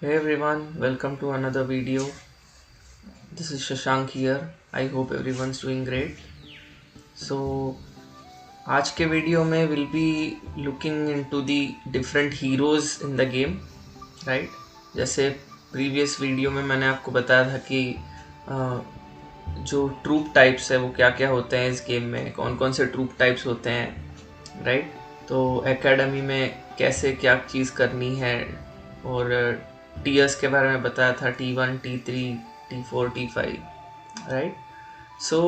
Hey everyone, welcome to another video. This is Shashank here. I hope everyone's doing great. So आज के video में we'll be looking into the different heroes in the game, right? जैसे previous video में मैंने आपको बताया था कि जो ट्रूप टाइप्स है वो क्या क्या होते हैं इस गेम में, कौन कौन से ट्रूप टाइप्स होते हैं, राइट? तो एकेडमी में कैसे क्या चीज़ करनी है और टीयर्स के बारे में बताया था, T1, T3, T4, T5, right? सो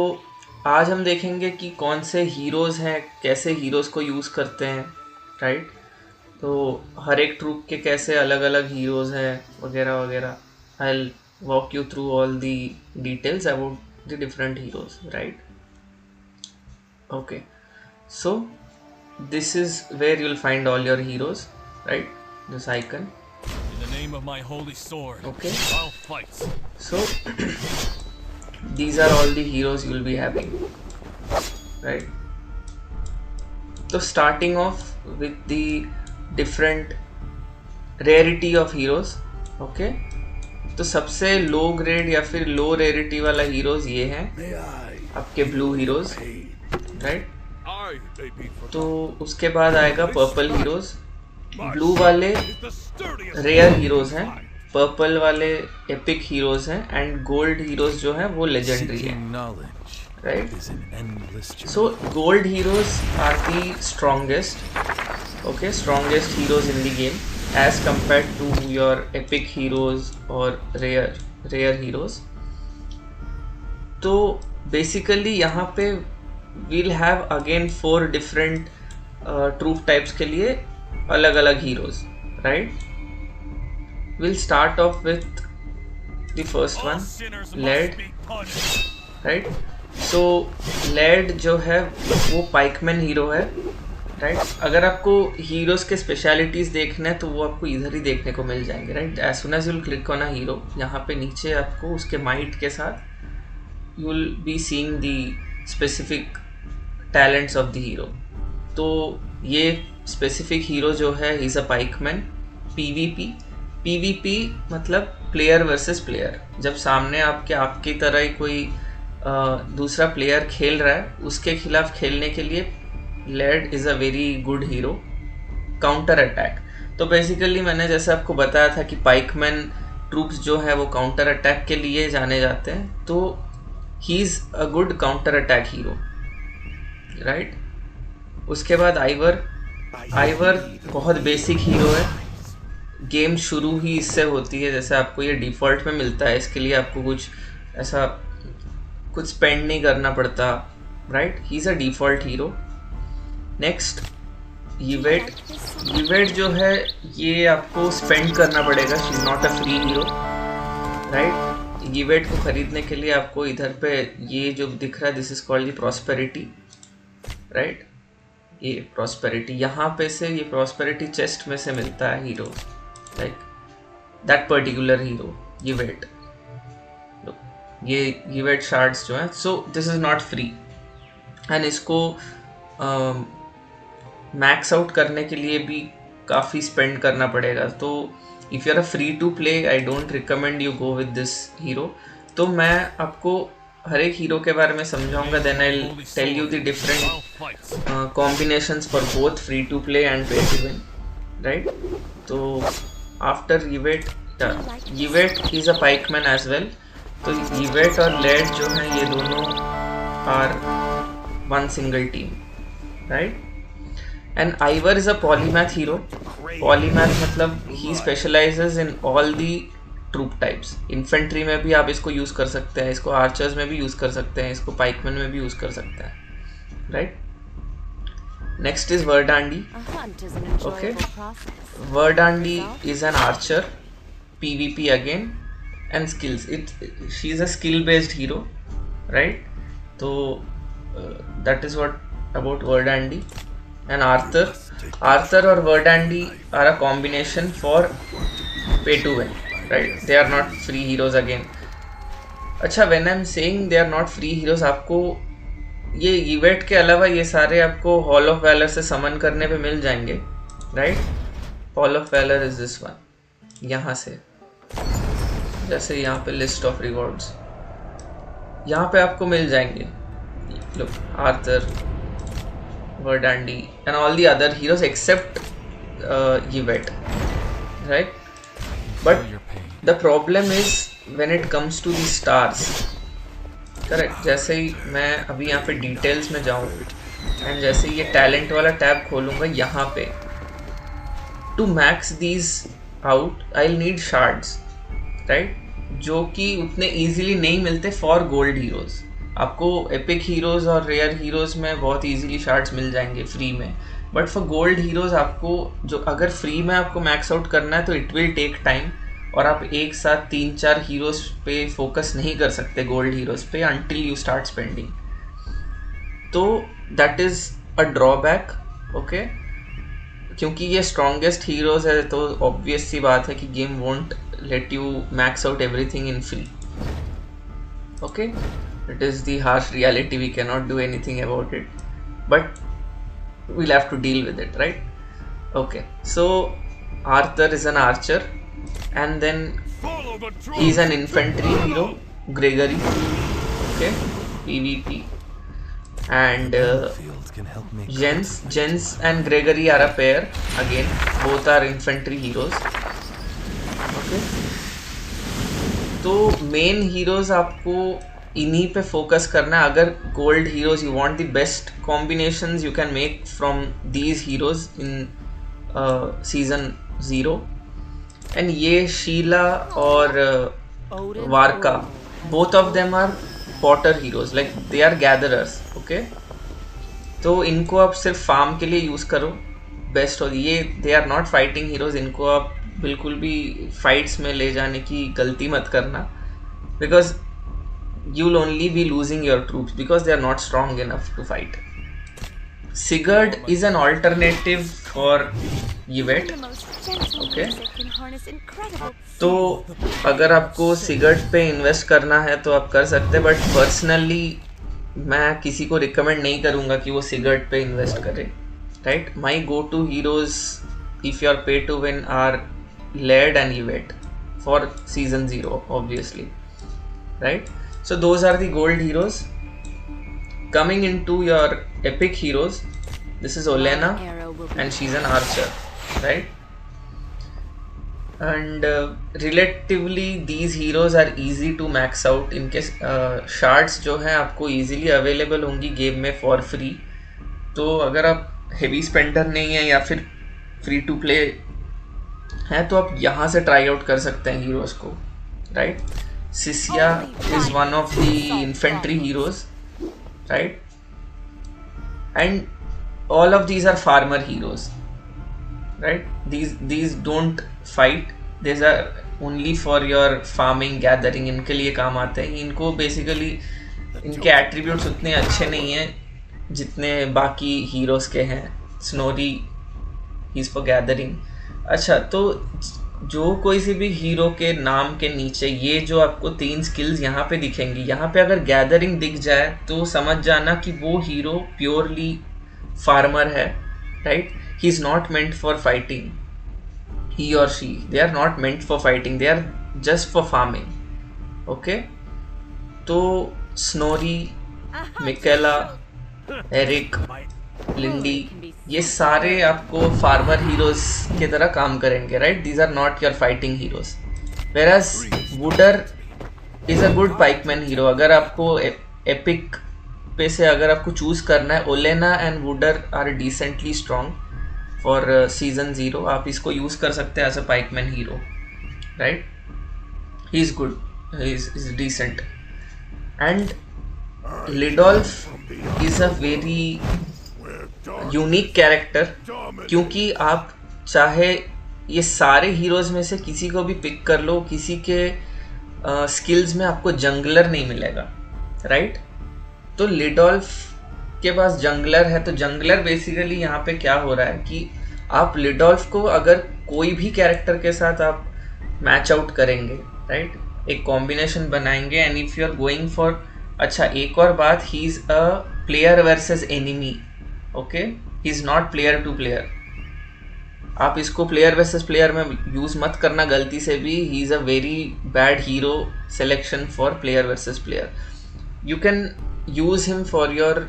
आज हम देखेंगे कि कौन से हीरोज़ हैं, कैसे हीरोज़ को यूज़ करते हैं, राइट? तो हर एक ट्रूप के कैसे अलग अलग हीरोज़ हैं वगैरह वगैरह. I will walk you through all the details about the different heroes, right? Okay, so this is where you'll find all your heroes, right? This icon. In the name of my holy sword, Okay. I'll fight. So these are all the heroes you'll be having, right? So starting off with the different rarity of heroes, okay? तो सबसे low grade या फिर लो rarity वाला heroes ये हैं आपके blue heroes, right? तो उसके बाद आएगा पर्पल हीरोज. ब्लू वाले रेयर हीरोज हैं, पर्पल वाले एपिक हीरोज हैं एंड गोल्ड हीरोज जो हैं वो लेजेंडरी हैं, right? So gold heroes are the strongest, okay, strongest heroes in the game as compared to your epic heroes और rare heroes. तो बेसिकली यहाँ पे we'll have again 4 different troop types के लिए अलग अलग heroes, right? We'll start off with the first one, Laird, right? So Laird जो है वो पाइकमैन हीरो है, right? अगर आपको हीरोज के स्पेशलिटीज देखना है तो वो आपको इधर ही देखने को मिल जाएंगे, right? As soon as you'll click on a hero, यहाँ पे नीचे आपको उसके माइट के साथ you'll be seeing the specific talents of the hero. तो ये स्पेसिफिक हीरो जो है इज अ पाइकमैन. पीवीपी मतलब प्लेयर वर्सेस प्लेयर. जब सामने आपकी तरह ही कोई दूसरा प्लेयर खेल रहा है उसके खिलाफ खेलने के लिए Led is a very good hero. Counter attack, तो बेसिकली मैंने जैसे आपको बताया था कि पाइकमैन ट्रूप्स जो है वो काउंटर अटैक के लिए जाने जाते हैं, तो ही is a good counter attack hero, right? उसके बाद आइवर बहुत बेसिक हीरो है. गेम शुरू ही इससे होती है, जैसे आपको ये डिफ़ॉल्ट में मिलता है, इसके लिए आपको कुछ स्पेंड नहीं करना पड़ता, right? He is a default hero. Next Evette जो है ये आपको स्पेंड करना पड़ेगा, she is not a free hero, right? Evette को ख़रीदने के लिए आपको इधर पे ये जो दिख रहा है this is called the prosperity, right? ये प्रॉस्पेरिटी, यहाँ पे से ये प्रॉस्पेरिटी चेस्ट में से मिलता है hero, like that particular hero Evette. ये ईवेट शार्ड्स जो हैं, so this is not free and इसको मैक्स आउट करने के लिए भी काफ़ी स्पेंड करना पड़ेगा. तो if you are a free to play I don't recommend you go with this hero. तो मैं आपको हर एक हीरो के बारे में समझाऊंगा, then I will tell you the different combinations for both free to play and pay to win, right? तो after Evette is a pikeman as well. तो ईवेट और लेड जो हैं ये दोनों are one single team, right? And Eivor is a polymath hero. Polymath मतलब he specializes in all the troop types. Infantry में भी आप इसको यूज़ कर सकते हैं, इसको आर्चर्स में भी यूज़ कर सकते हैं, इसको पाइकमैन में भी यूज़ कर सकते हैं, right? Next is Verdandi. Okay, Verdandi is an archer, PvP again and skills. She is a skill based hero, right? तो that is what about Verdandi. And Arthur और Verdandi are a combination for pay to win, right? They are not free heroes again. अच्छा, when I'm saying they are not free heroes, आपको ये event के अलावा ये सारे आपको hall of valour से समन करने पे मिल जाएंगे, right? Hall of valor is this one, यहाँ से जैसे यहाँ पे लिस्ट ऑफ रिवॉर्ड्स, यहाँ पे आपको मिल जाएंगे, look, Arthur, Verdandi and all the other heroes except Yvette, right? But Feel your pain. the problem is when it comes to the stars, correct? जैसे ही मैं अभी यहाँ पे डिटेल्स में जाऊँ एंड जैसे ये टैलेंट वाला टैब खोलूँगा यहाँ पे, to max these out I need shards, right? जो कि उतने इजीली नहीं मिलते फॉर गोल्ड हीरोज़। आपको एपिक हीरोज़ और रेयर हीरोज़ में बहुत इजीली शार्ड्स मिल जाएंगे फ्री में, बट फॉर गोल्ड हीरोज़ आपको जो अगर फ्री में आपको मैक्स आउट करना है तो इट विल टेक टाइम, और आप एक साथ 3-4 हीरोज़ पे फोकस नहीं कर सकते गोल्ड हीरोज़ पे अंटिल यू स्टार्ट स्पेंडिंग। तो that is a drawback, okay? क्योंकि ये स्ट्रॉन्गेस्ट हीरोज़ है तो ऑब्वियस सी बात है कि game won't let you max out everything in free, okay? It is the harsh reality, we cannot do anything about it, but we'll have to deal with it, right? Okay, so Arthur is an archer and then Follow the truth. he's an infantry hero, Gregory, okay? PvP. And Fields can help me. Jens and Gregory are a pair again, both are infantry heroes, okay? तो main heroes आपको इन्हीं पे focus करना है। अगर gold heroes you want the best combinations you can make from these heroes in season 0। And ये Sheila और Varka, both of them are potter heroes, like they are gatherers, okay? तो इनको आप सिर्फ फार्म के लिए यूज़ करो, best हो। ये they are not fighting heroes, इनको आप बिल्कुल भी फाइट्स में ले जाने की गलती मत करना, because you will only be losing your troops because they are not strong enough to fight. Sigurd is an alternative for Yvette, okay? तो अगर आपको सिगर्ड पे इन्वेस्ट करना है तो आप कर सकते हैं, बट पर्सनली मैं किसी को रिकमेंड नहीं करूँगा कि वो सिगर्ड पे इन्वेस्ट करे, right? My go to heroes if you are pay to win are Laird and Yvette for season 0, obviously, right? So those are the gold heroes. Coming into your epic heroes, this is Olenna and she's an archer, right? And relatively these heroes are easy to max out, इनके shards जो हैं आपको easily available होंगी game में for free। तो अगर आप heavy spender नहीं है या फिर फ्री टू प्ले है तो आप यहाँ से ट्राई आउट कर सकते हैं हीरोज़ को, right? Sisia is one of the infantry heroes, right? And all of these are farmer heroes, right? these don't fight, these are only for your farming gathering, इनके लिए काम आते हैं। इनको बेसिकली इनके एट्रीब्यूट्स उतने अच्छे नहीं हैं जितने बाकी हीरोज़ के हैं। Snorri he's for gathering। अच्छा, तो जो कोई सी भी हीरो के नाम के नीचे ये जो आपको 3 स्किल्स यहाँ पे दिखेंगी, यहाँ पे अगर गैदरिंग दिख जाए तो समझ जाना कि वो हीरो प्योरली फार्मर है, right? He is not meant for fighting, he और she, they are not meant for fighting, they are just for farming, okay? तो स्नोरी, मिकेला, एरिक, लिंडी, ये सारे आपको फार्मर हीरोज़ की तरह काम करेंगे, right? These are not your fighting heroes. Veraj Wooder is a good pikeman hero. अगर आपको एपिक पे से अगर आपको चूज़ करना है, Olena and Wooder are decently strong for season 0। आप इसको यूज़ कर सकते हैं as a pikeman hero, right? He is good, he is decent. And Lidolf is a very unique character, क्योंकि आप चाहे ये सारे हीरोज़ में से किसी को भी पिक कर लो, किसी के स्किल्स में आपको जंगलर नहीं मिलेगा, राइट? तो लिडोल्फ के पास जंगलर है, तो जंगलर बेसिकली यहाँ पे क्या हो रहा है कि आप लिडोल्फ को अगर कोई भी कैरेक्टर के साथ आप मैच आउट करेंगे, राइट? एक कॉम्बिनेशन बनाएंगे and if you are going for, अच्छा एक और बात, he is a player versus enemy, okay? He is not player to player. आप इसको प्लेयर वर्सेस प्लेयर में यूज़ मत करना गलती से भी. He is a very bad hero selection for player versus player. You can use him for your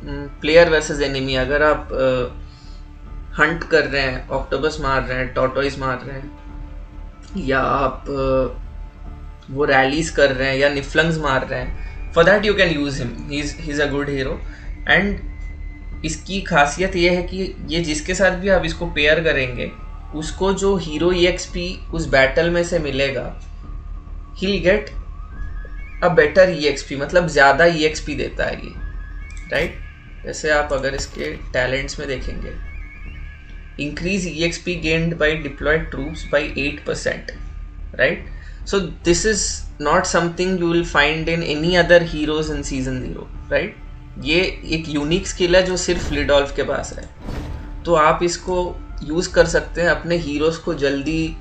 player versus enemy. अगर आप हंट कर रहे हैं, ऑक्टोपस मार रहे हैं, टॉर्टोइस मार रहे हैं, या आप वो रैलीज कर रहे हैं या निफ्लंग्स मार रहे हैं, for that you can use him. He is a good hero. And इसकी खासियत ये है कि ये जिसके साथ भी आप इसको पेयर करेंगे उसको जो हीरो EXP उस बैटल में से मिलेगा, he'll get a better EXP, मतलब ज़्यादा EXP देता है ये, राइट. जैसे आप अगर इसके टैलेंट्स में देखेंगे, increase EXP gained by deployed troops by 8%, right? So this is not something you will find in any other heroes in season 0, right? ये एक यूनिक स्किल है जो सिर्फ लिडोल्फ के पास है. तो आप इसको यूज़ कर सकते हैं अपने हीरोज को जल्दी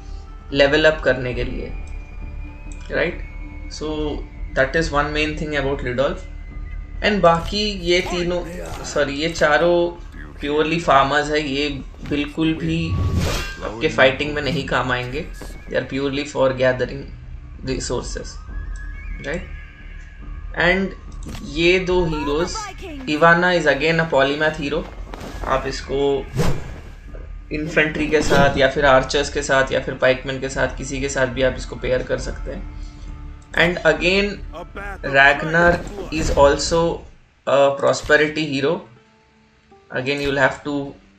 लेवल अप करने के लिए, right. So that is one main thing about Lidolf. And बाकी ये तीनों ये चारों प्योरली फार्मर्स है. ये बिल्कुल भी आपके फाइटिंग में नहीं काम आएंगे. They are purely for gathering resources, right. And ये दो heroes, Ivana is again a polymath hero. आप इसको इन्फेंट्री के साथ या फिर आर्चर्स के साथ या फिर पाइकमैन के साथ, किसी के साथ भी आप इसको पेयर कर सकते हैं. And again Ragnar is also a prosperity hero. Again you'll have to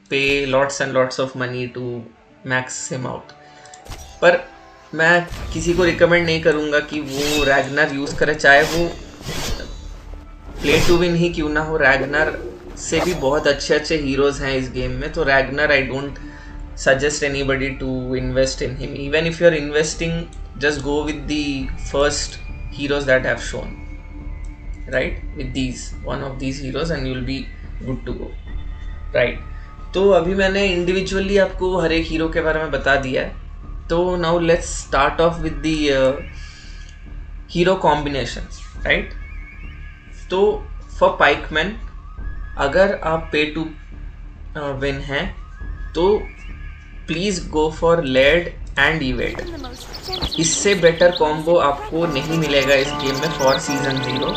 pay lots and lots of money to max him out. पर मैं किसी को रिकमेंड नहीं करूँगा कि वो रैग्नर यूज़ करे, चाहे वो प्ले टू विन ही क्यों ना हो. रैग्नर से भी बहुत अच्छे अच्छे हीरोज़ हैं इस गेम में. तो Ragnar I don't suggest anybody to invest in him. Even if you are investing, just go with the first heroes that have shown, right, with these one of these heroes and you will be good to go, right. तो अभी मैंने individually आपको हर एक hero के बारे में बता दिया है. तो now let's start off with the hero combinations, right. तो फॉर पाइकमैन, अगर आप पे टू विन हैं तो please go for Lead and Yvette. इससे बेटर कॉम्बो आपको नहीं मिलेगा इस गेम में for season 0,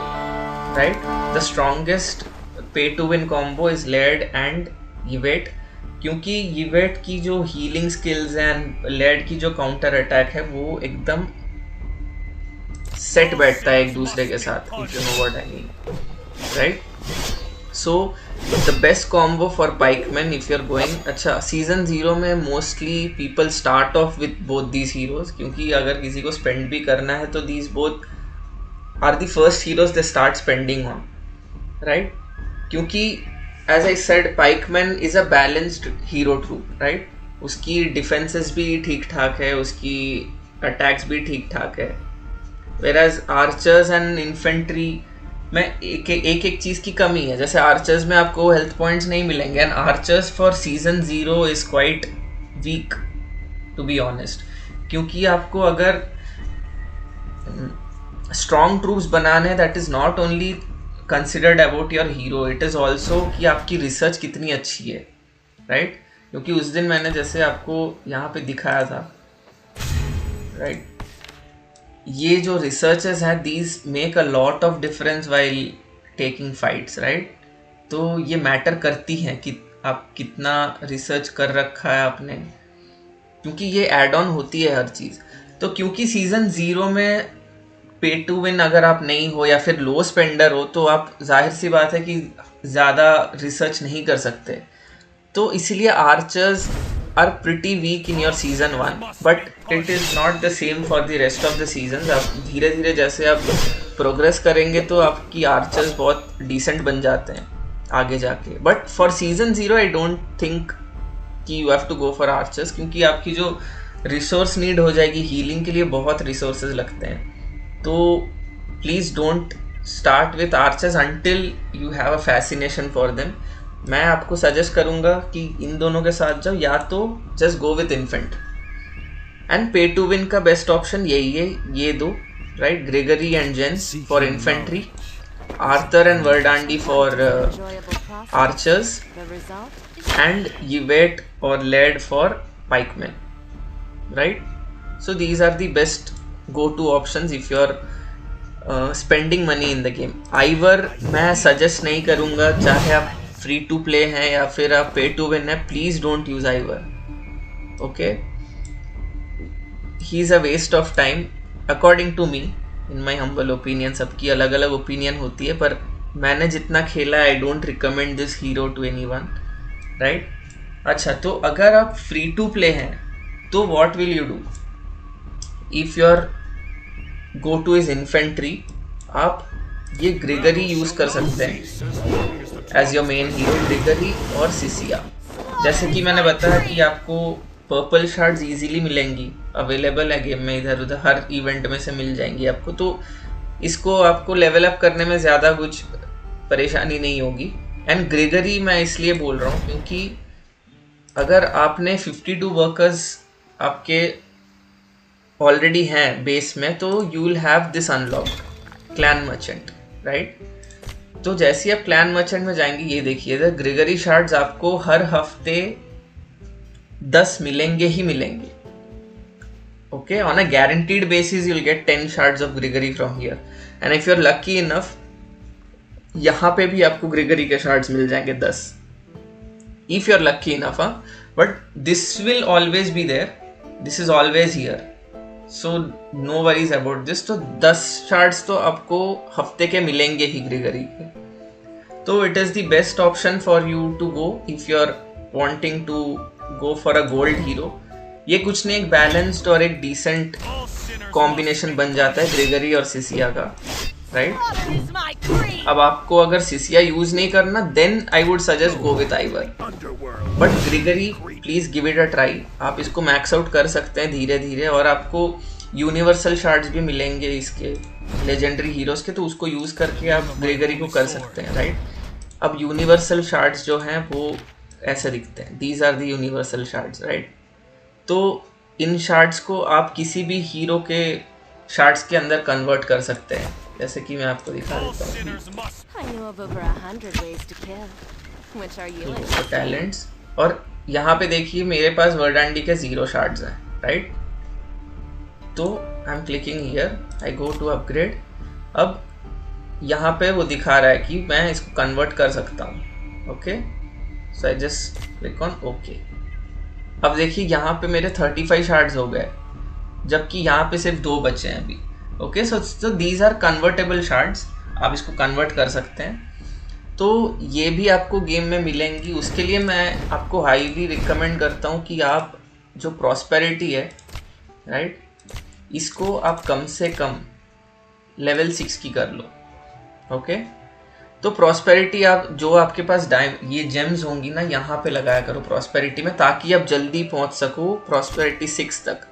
right. The strongest pay to win combo is Lead and Yvette, क्योंकि इवेट की जो हीलिंग स्किल्स एंड लेड की जो काउंटर अटैक है वो एकदम सेट बैठता है एक दूसरे के साथ, if you know what I mean, right. So the best combo for pikeman if you are going. अच्छा, सीजन 0 में mostly people start off with both these heroes, क्योंकि अगर किसी को स्पेंड भी करना है तो these both are the first heroes they start spending on, right. क्योंकि as I said, pikeman is a balanced hero troop, right. उसकी डिफेंसेस भी ठीक ठाक है, उसकी अटैक्स भी ठीक ठाक है. वेराज आर्चर्स एंड इन्फेंट्री में एक चीज़ की कमी है. जैसे आर्चर्स में आपको हेल्थ पॉइंट्स नहीं मिलेंगे, and archers for season 0 is quite weak to be honest. क्योंकि आपको अगर स्ट्रॉन्ग ट्रूप्स बनाने, that is not only considered about your hero, it is also कि आपकी रिसर्च कितनी अच्छी है, राइट. क्योंकि उस दिन मैंने जैसे आपको यहाँ पे दिखाया था, राइट, ये जो रिसर्चेस हैं, these make a lot of difference while taking fights, right. तो ये मैटर करती हैं कि आप कितना रिसर्च कर रखा है आपने, क्योंकि ये एड ऑन होती है हर चीज़. तो क्योंकि सीजन 0 में पे टू विन अगर आप नहीं हो या फिर लो स्पेंडर हो, तो आप जाहिर सी बात है कि ज़्यादा रिसर्च नहीं कर सकते. तो इसलिए archers are pretty weak in your season 1, but it is not the same for the rest of the season. आप धीरे धीरे जैसे आप प्रोग्रेस करेंगे तो आपकी आर्चर्स बहुत डिसेंट बन जाते हैं आगे जाके. But for season 0 I don't think कि you have to go for archers, क्योंकि आपकी जो रिसोर्स नीड हो जाएगी हीलिंग के लिए, बहुत रिसोर्सेज लगते हैं. तो please don't start with archers until you have a fascination for them. मैं आपको सजेस्ट करूँगा कि इन दोनों के साथ जाओ, या तो just go with infant. And pay to win का बेस्ट ऑप्शन यही है, ये दो, right. Gregory and Jens for infantry, Arthur and Verdandi for archers, and Yvette or lead for pikemen, right? So these are the best go-to options if you are spending money in the game. Ivor मैं suggest नहीं करूँगा, चाहे आप free to play हैं या फिर आप pay to win है, please don't use Ivor. Okay, he is a waste of time according to me, in my humble opinion. सबकी अलग अलग opinion होती है, पर मैंने जितना खेला I don't recommend this hero to anyone, right? अच्छा, तो अगर आप free to play हैं तो what will you do? If your go to is infantry, आप ये ग्रेगरी यूज कर सकते हैं as your main hero, Gregory और सिसिया। जैसे कि मैंने बताया कि आपको पर्पल शार्ड्स इजीली मिलेंगी, अवेलेबल है गेम में, इधर उधर हर इवेंट में से मिल जाएंगी आपको, तो इसको आपको लेवल अप करने में ज़्यादा कुछ परेशानी नहीं होगी। एंड ग्रेगरी मैं इसलिए बोल रहा हूँ क्योंकि अगर आपने 52 वर्कर्स आपके ऑलरेडी हैं बेस में, तो you will have this unlock clan merchant, right? तो जैसे ही आप क्लैन मर्चेंट में जाएंगे, ये देखिए ग्रेगरी शार्ड्स आपको हर हफ्ते 10 मिलेंगे ही मिलेंगे। Okay, on a guaranteed basis you will get 10 shards of Gregory from here, and if you are lucky enough यहाँ पे भी आपको ग्रेगरी के शार्ड्स मिल जाएंगे 10, if you are lucky enough. But this will always be there, this is always here, so no worries about this. तो 10 shards तो आपको हफ्ते के मिलेंगे ही ग्रेगरी के, तो it is the best option for you to go if you are wanting to go for a gold hero. ये कुछ नहीं, एक बैलेंस्ड और एक डिसेंट कॉम्बिनेशन बन जाता है ग्रेगरी और सिसिया का, राइट? अब आपको अगर सिसिया यूज नहीं करना, then I would suggest go with Ivar, but Gregory please give it a try. आप इसको मैक्स आउट कर सकते हैं धीरे धीरे, और आपको यूनिवर्सल शार्ड्स भी मिलेंगे इसके लेजेंडरी हीरोज के, तो उसको यूज करके आप ग्रेगरी को कर सकते हैं, राइट? अब यूनिवर्सल शार्ड्स जो हैं वो ऐसे दिखते हैं, these are the universal shards, right? तो इन शार्ड्स को आप किसी भी हीरो के शार्ड्स के अंदर कन्वर्ट कर सकते हैं, जैसे कि मैं आपको दिखा देता हूँ टैलेंट्स। और यहाँ पे देखिए मेरे पास वर्डांडी के 0 शार्ड्स हैं, राइट? तो I am clicking here, I go to upgrade. अब यहाँ पे वो दिखा रहा है कि मैं इसको कन्वर्ट कर सकता हूँ, okay? So I just click on okay. अब देखिए यहाँ पे मेरे 35 शार्ड्स हो गए, जबकि यहाँ पे सिर्फ 2 बचे हैं अभी। Okay, so these are convertible shards, आप इसको कन्वर्ट कर सकते हैं, तो ये भी आपको गेम में मिलेंगी। उसके लिए मैं आपको हाईली रिकमेंड करता हूँ कि आप जो प्रॉस्पेरिटी है, राइट, इसको आप कम से कम लेवल 6 की कर लो। ओके, तो प्रॉस्पेरिटी आप जो आपके पास ये जेम्स होंगी ना, यहाँ पे लगाया करो प्रॉस्पेरिटी में, ताकि आप जल्दी पहुँच सको प्रॉस्पेरिटी 6 तक।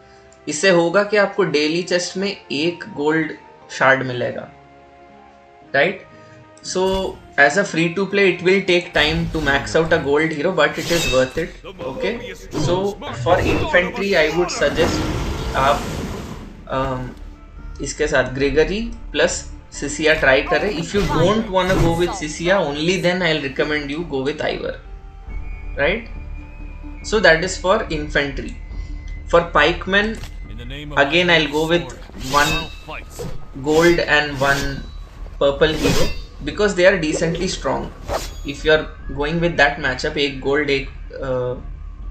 इससे होगा कि आपको डेली चेस्ट में 1 गोल्ड शार्ड मिलेगा, right? So as a free to play it will take time to max out a gold hero, but it is worth it. Okay, so for infantry I would suggest आप इसके साथ Gregory plus Sisia try करें। If you don't want to go with Sisia only, then I will recommend you go with Ivar, right? So that is for infantry. For pikemen, again I'll go with 1 gold and 1 purple hero because they are decently strong. If you are going with that matchup, 1 gold 1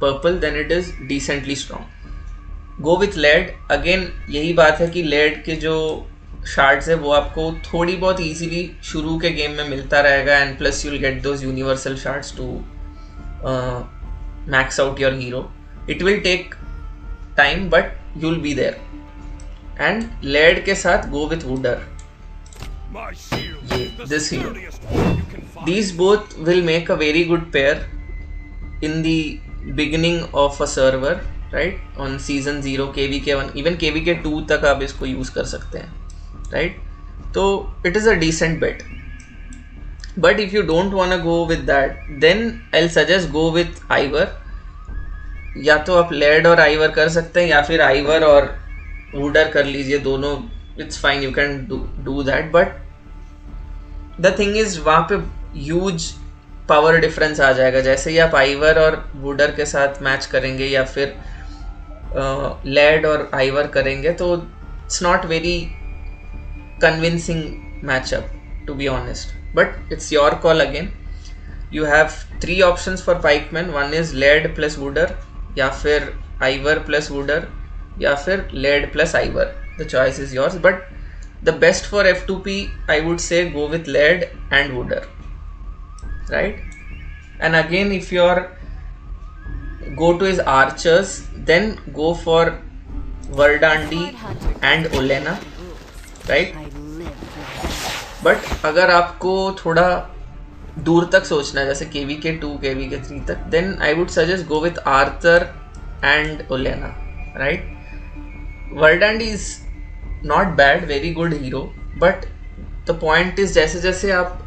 purple, then it is decently strong. Go with lead. Again यही बात है कि lead के जो shards है वो आपको थोड़ी बहुत easily शुरू के गेम में मिलता रहेगा, and plus you'll get those universal shards to max out your hero. It will take time but you'll be there. And lead के साथ go with wooder, this hero. These both will make a very good pair in the beginning of a server, right? On season 0, KVK 1, even KVK 2 तक आप इसको use कर सकते हैं, right? तो it is a decent bet. But if you don't wanna go with that, then I'll suggest go with Ivor. या तो आप लेड और आइवर कर सकते हैं, या फिर आइवर और वुडर कर लीजिए, दोनों it's fine, you can do that. But the thing is वहाँ पे ह्यूज पावर डिफरेंस आ जाएगा। जैसे ही आप आइवर और वुडर के साथ मैच करेंगे या फिर लेड और आइवर करेंगे तो it's not very convincing matchup, to be honest, but it's your call again. You have 3 options for pikemen. One is lead plus wooder, या फिर ivor plus wooder, या फिर lead plus ivor. The choice is yours, but the best for F2P I would say go with lead and wooder, right? And again, if your go-to is archers, then go for Verdandi and Olena, right? But अगर आपको थोड़ा दूर तक सोचना है, जैसे KVK2 KVK3 तक, then I would suggest go with Arthur and Olena, right? Verdandi is not bad, very good hero, but the point is जैसे जैसे आप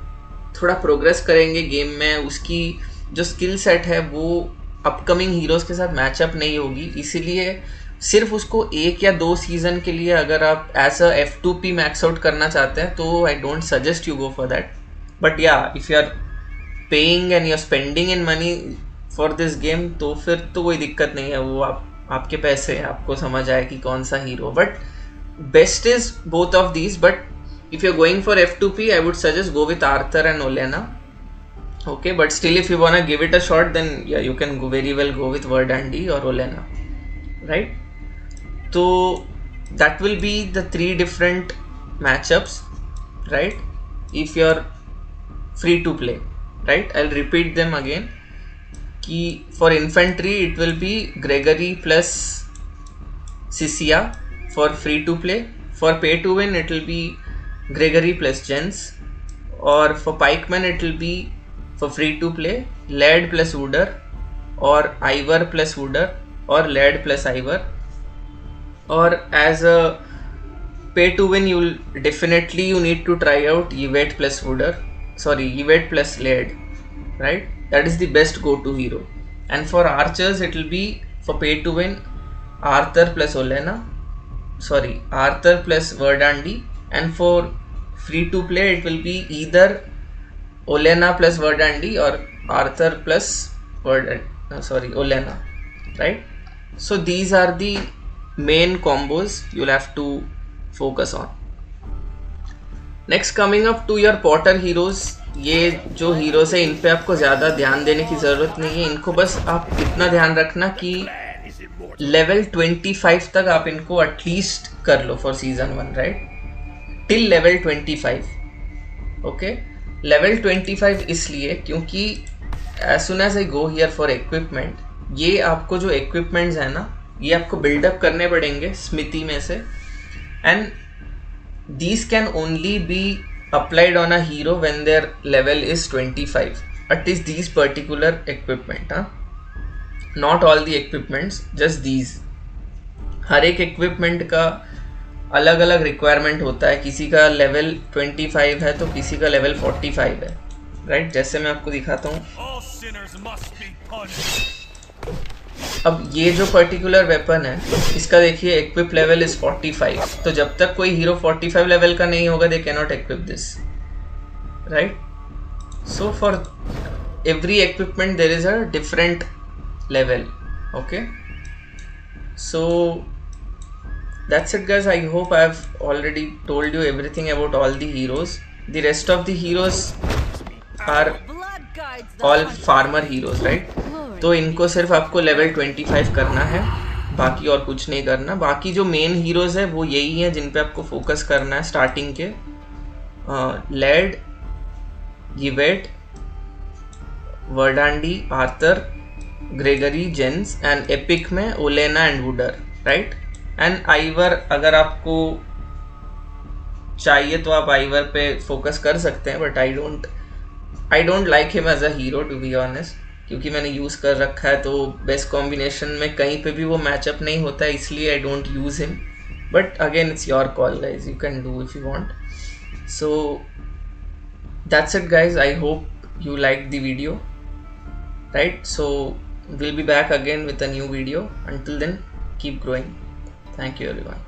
थोड़ा प्रोग्रेस करेंगे गेम में, उसकी जो स्किल सेट है वो अपकमिंग हीरोज़ के साथ मैचअप नहीं होगी। इसीलिए सिर्फ उसको 1 या 2 सीजन के लिए अगर आप as a F2P max out करना चाहते हैं तो I don't suggest you go for that. But या if you are paying and you are spending in money for this game तो फिर तो कोई दिक्कत नहीं है, वो आपके पैसे हैं, आपको समझ आए कि कौन सा hero. But best is both of these, but if you are going for F2P I would suggest go with Arthur and Olena, okay? But still if you wanna give it a shot, then yeah, you can go very well go with Verdandi or Olena, right? So that will be the 3 different matchups, right? If you're free to play, right? I'll repeat them again. Ki for infantry it will be Gregory plus Sisia for free to play. For pay to win it will be Gregory plus Jens, or for pikemen it will be for free to play lead plus wooder, or ivor plus wooder, or lead plus ivor, or as a pay to win you need to try out Yvette plus wooder, Yvette plus lead, right? That is the best go to hero. And for archers it will be for pay to win Arthur plus Olena, Arthur plus Verdandi, and for free to play it will be either Olena plus Verdandi or Arthur plus Olena, right? So these are the main combos you'll have to focus on. Next, coming up to your Potter heroes. ये जो heroes है इन पे आपको ज़्यादा ध्यान देने की ज़रूरत नहीं है, इनको बस आप इतना ध्यान रखना कि लेवल 25 तक आप इनको एटलीस्ट कर लो for season 1, right? Till level 25, okay? Level 25 इसलिए क्योंकि as soon as I go here for equipment, ये आपको जो इक्विपमेंट्स है ना ये आपको बिल्डअप करने पड़ेंगे स्मिथी में से, and these can only be applied on a hero when their level is 25, at least these particular equipment, not all the equipments, just these. हर एक equipment का अलग अलग रिक्वायरमेंट होता है, किसी का लेवल 25 है तो किसी का लेवल 45 है, राइट? जैसे मैं आपको दिखाता हूँ, अब ये जो पर्टिकुलर वेपन है इसका देखिए इक्विप लेवल इज 45, तो जब तक कोई हीरो 45 लेवल का नहीं होगा they can not equip this, right? So for every equipment there is a different level, okay? So that's it guys, I hope I have already told you everything about all the heroes. The rest of the heroes are all farmer heroes, right? तो इनको सिर्फ आपको level 25 करना है, बाकी और कुछ नहीं करना। बाकी जो मेन हीरोज है वो यही है जिन पे आपको फोकस करना है स्टार्टिंग के, Lead, Givet, Verdandi, Arthur, Gregory, Jens, and epic में Olena and Wooder, right? And Ivar अगर आपको चाहिए तो आप आइवर पे फोकस कर सकते हैं, but I don't like him as a hero to be honest, क्योंकि मैंने यूज़ कर रखा है तो बेस्ट कॉम्बिनेशन में कहीं पे भी वो मैचअप नहीं होता है, इसलिए I don't use him. But again it's your call guys, you can do if you want. So that's it guys, I hope you liked the video, right? So we'll be back again with a new video. Until then, keep growing. Thank you everyone.